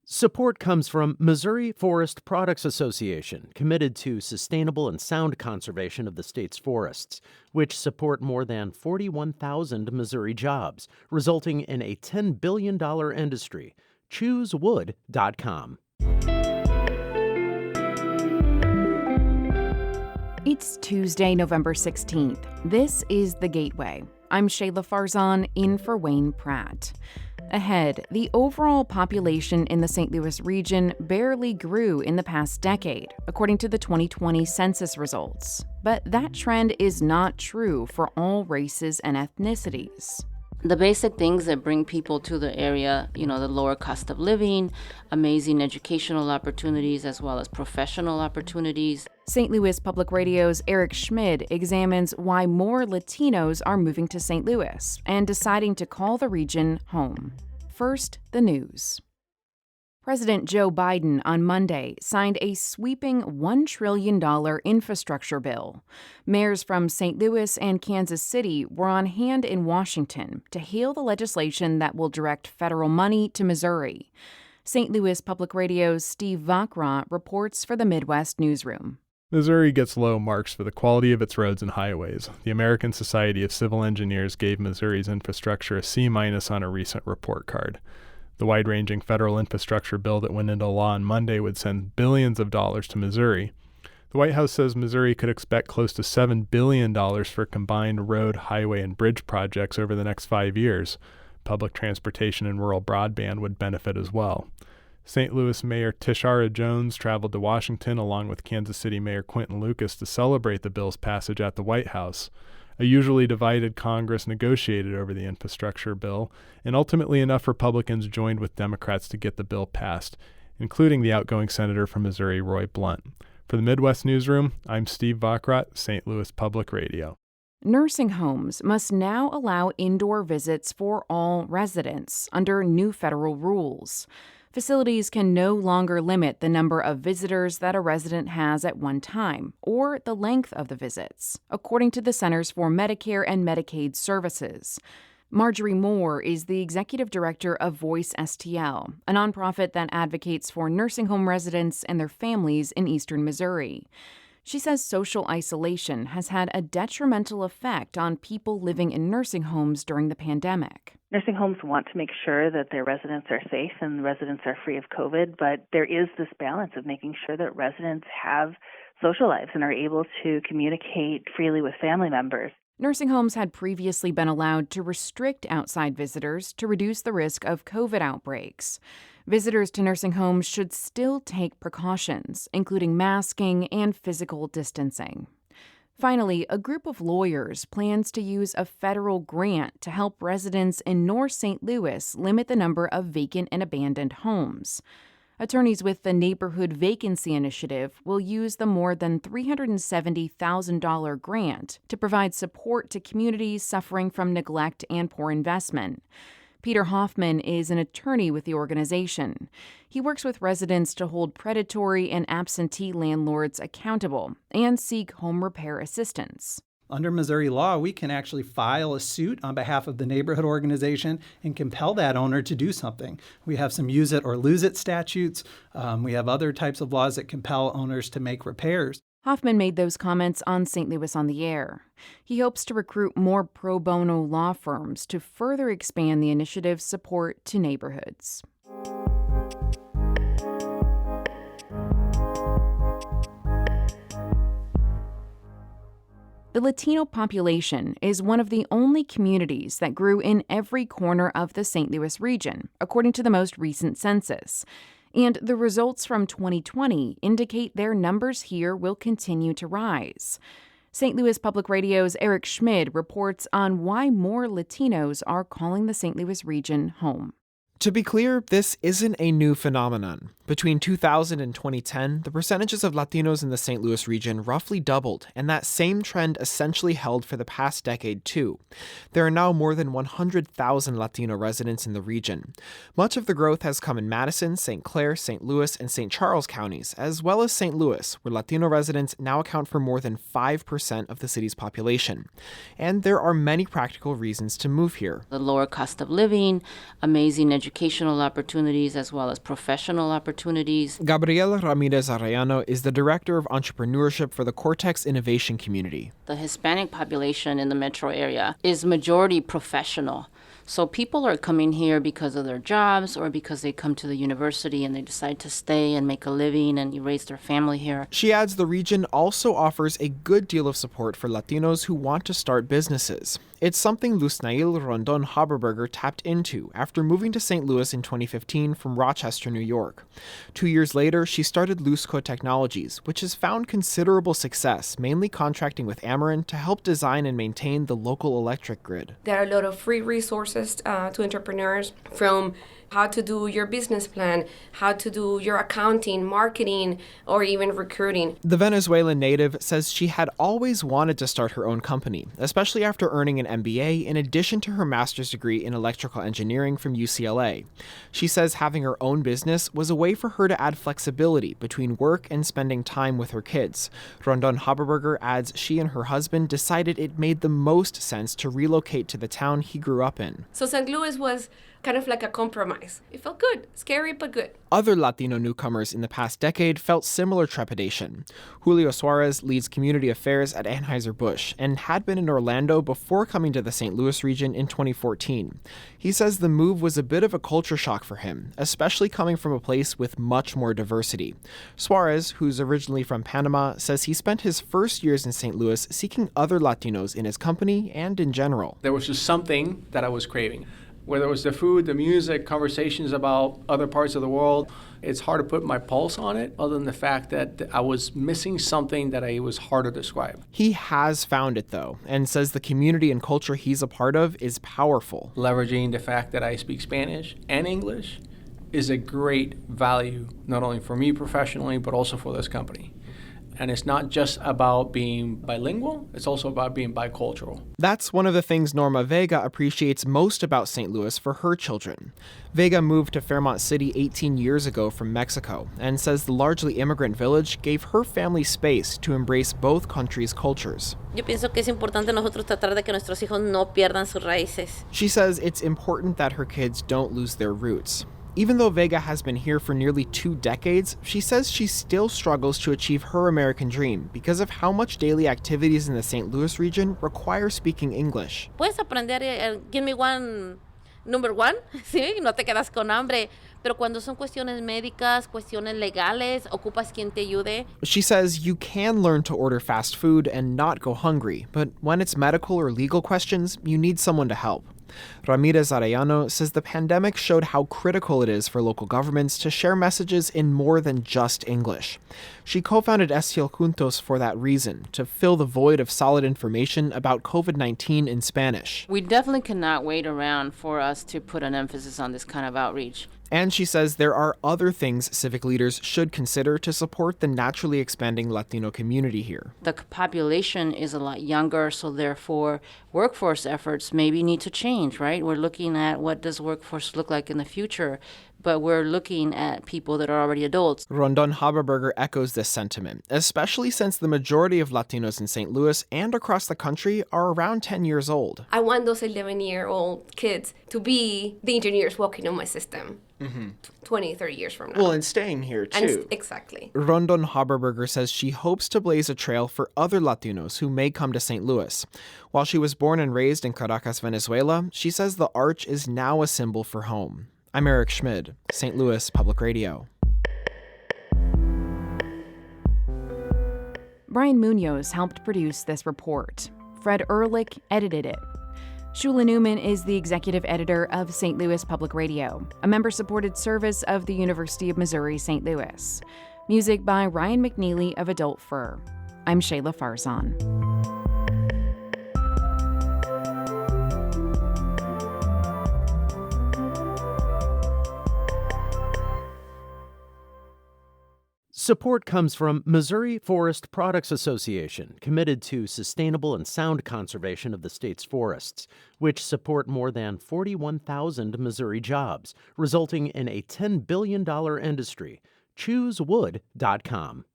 Support comes from Missouri Forest Products Association, committed to sustainable and sound conservation of the state's forests, which support more than 41,000 Missouri jobs, resulting in a $10 billion industry. ChooseWood.com. It's Tuesday, November 16th. This is The Gateway. I'm Shayla Farzan, in for Wayne Pratt. Ahead, the overall population in the St. Louis region barely grew in the past decade, according to the 2020 census results. But that trend is not true for all races and ethnicities. The basic things that bring people to the area, the lower cost of living, amazing educational opportunities, as well as professional opportunities. St. Louis Public Radio's Eric Schmid examines why more Latinos are moving to St. Louis and deciding to call the region home. First, the news. President Joe Biden on Monday signed a sweeping $1 trillion infrastructure bill. Mayors from St. Louis and Kansas City were on hand in Washington to hail the legislation that will direct federal money to Missouri. St. Louis Public Radio's Steve Vakra reports for the Midwest Newsroom. Missouri gets low marks for the quality of its roads and highways. The American Society of Civil Engineers gave Missouri's infrastructure a C- on a recent report card. The wide-ranging federal infrastructure bill that went into law on Monday would send billions of dollars to Missouri. The White House says Missouri could expect close to $7 billion for combined road, highway, and bridge projects over the next 5 years. Public transportation and rural broadband would benefit as well. St. Louis Mayor Tishara Jones traveled to Washington along with Kansas City Mayor Quinton Lucas to celebrate the bill's passage at the White House. A usually divided Congress negotiated over the infrastructure bill, and ultimately enough Republicans joined with Democrats to get the bill passed, including the outgoing senator from Missouri, Roy Blunt. For the Midwest Newsroom, I'm Steve Vakrat, St. Louis Public Radio. Nursing homes must now allow indoor visits for all residents under new federal rules. Facilities can no longer limit the number of visitors that a resident has at one time, or the length of the visits, according to the Centers for Medicare and Medicaid Services. Marjorie Moore is the executive director of Voice STL, a nonprofit that advocates for nursing home residents and their families in eastern Missouri. She says social isolation has had a detrimental effect on people living in nursing homes during the pandemic. Nursing homes want to make sure that their residents are safe and the residents are free of COVID, but there is this balance of making sure that residents have social lives and are able to communicate freely with family members. Nursing homes had previously been allowed to restrict outside visitors to reduce the risk of COVID outbreaks. Visitors to nursing homes should still take precautions, including masking and physical distancing. Finally, a group of lawyers plans to use a federal grant to help residents in North St. Louis limit the number of vacant and abandoned homes. Attorneys with the Neighborhood Vacancy Initiative will use the more than $370,000 grant to provide support to communities suffering from neglect and poor investment. Peter Hoffman is an attorney with the organization. He works with residents to hold predatory and absentee landlords accountable and seek home repair assistance. Under Missouri law, we can actually file a suit on behalf of the neighborhood organization and compel that owner to do something. We have some use it or lose it statutes. We have other types of laws that compel owners to make repairs. Hoffman made those comments on St. Louis on the Air. He hopes to recruit more pro bono law firms to further expand the initiative's support to neighborhoods. The Latino population is one of the only communities that grew in every corner of the St. Louis region, according to the most recent census. And the results from 2020 indicate their numbers here will continue to rise. St. Louis Public Radio's Eric Schmid reports on why more Latinos are calling the St. Louis region home. To be clear, this isn't a new phenomenon. Between 2000 and 2010, the percentages of Latinos in the St. Louis region roughly doubled, and that same trend essentially held for the past decade, too. There are now more than 100,000 Latino residents in the region. Much of the growth has come in Madison, St. Clair, St. Louis, and St. Charles counties, as well as St. Louis, where Latino residents now account for more than 5% of the city's population. And there are many practical reasons to move here. The lower cost of living, amazing educational opportunities, as well as professional opportunities. Gabriela Ramirez Arellano is the director of entrepreneurship for the Cortex Innovation Community. The Hispanic population in the metro area is majority professional. So people are coming here because of their jobs or because they come to the university and they decide to stay and make a living and raise their family here. She adds the region also offers a good deal of support for Latinos who want to start businesses. It's something Lusnail Rondon Haberberger tapped into after moving to St. Louis in 2015 from Rochester, New York. 2 years later, she started Lusco Technologies, which has found considerable success, mainly contracting with Ameren to help design and maintain the local electric grid. There are a lot of free resources to entrepreneurs, from how to do your business plan, how to do your accounting, marketing, or even recruiting. The Venezuelan native says she had always wanted to start her own company, especially after earning an MBA in addition to her master's degree in electrical engineering from UCLA. She says having her own business was a way for her to add flexibility between work and spending time with her kids. Rondon Haberberger adds she and her husband decided it made the most sense to relocate to the town he grew up in. So St. Louis was kind of like a compromise. It felt good, scary but good. Other Latino newcomers in the past decade felt similar trepidation. Julio Suarez leads community affairs at Anheuser-Busch and had been in Orlando before coming to the St. Louis region in 2014. He says the move was a bit of a culture shock for him, especially coming from a place with much more diversity. Suarez, who's originally from Panama, says he spent his first years in St. Louis seeking other Latinos in his company and in general. There was just something that I was craving. Whether it was the food, the music, conversations about other parts of the world, it's hard to put my pulse on it, other than the fact that I was missing something that it was hard to describe. He has found it, though, and says the community and culture he's a part of is powerful. Leveraging the fact that I speak Spanish and English is a great value, not only for me professionally, but also for this company. And it's not just about being bilingual, it's also about being bicultural. That's one of the things Norma Vega appreciates most about St. Louis for her children. Vega moved to Fairmont City 18 years ago from Mexico and says the largely immigrant village gave her family space to embrace both countries' cultures. Yo pienso que es importante nosotros tratar de que nuestros hijos no pierdan sus raíces. She says it's important that her kids don't lose their roots. Even though Vega has been here for nearly 2 decades, she says she still struggles to achieve her American dream because of how much daily activities in the St. Louis region require speaking English. Puedes aprender, give me one, number one, ¿sí? No te quedas con hambre. Pero cuando son cuestiones médicas, cuestiones legales, ocupas quien te ayude. She says you can learn to order fast food and not go hungry, but when it's medical or legal questions, you need someone to help. Ramirez Arellano says the pandemic showed how critical it is for local governments to share messages in more than just English. She co-founded Estiel Juntos for that reason, to fill the void of solid information about COVID-19 in Spanish. We definitely cannot wait around for us to put an emphasis on this kind of outreach. And she says there are other things civic leaders should consider to support the naturally expanding Latino community here. The population is a lot younger, so therefore workforce efforts maybe need to change, right? We're looking at what does workforce look like in the future, but we're looking at people that are already adults. Rondon Haberberger echoes this sentiment, especially since the majority of Latinos in St. Louis and across the country are around 10 years old. I want those 11-year-old kids to be the engineers working on my system 20, 30 years from now. Well, and staying here, too. Exactly. Rondon Haberberger says she hopes to blaze a trail for other Latinos who may come to St. Louis. While she was born and raised in Caracas, Venezuela, she says the arch is now a symbol for home. I'm Eric Schmid, St. Louis Public Radio. Brian Munoz helped produce this report. Fred Ehrlich edited it. Shula Newman is the executive editor of St. Louis Public Radio, a member-supported service of the University of Missouri St. Louis. Music by Ryan McNeely of Adult Fur. I'm Shayla Farzan. Support comes from Missouri Forest Products Association, committed to sustainable and sound conservation of the state's forests, which support more than 41,000 Missouri jobs, resulting in a $10 billion industry. ChooseWood.com.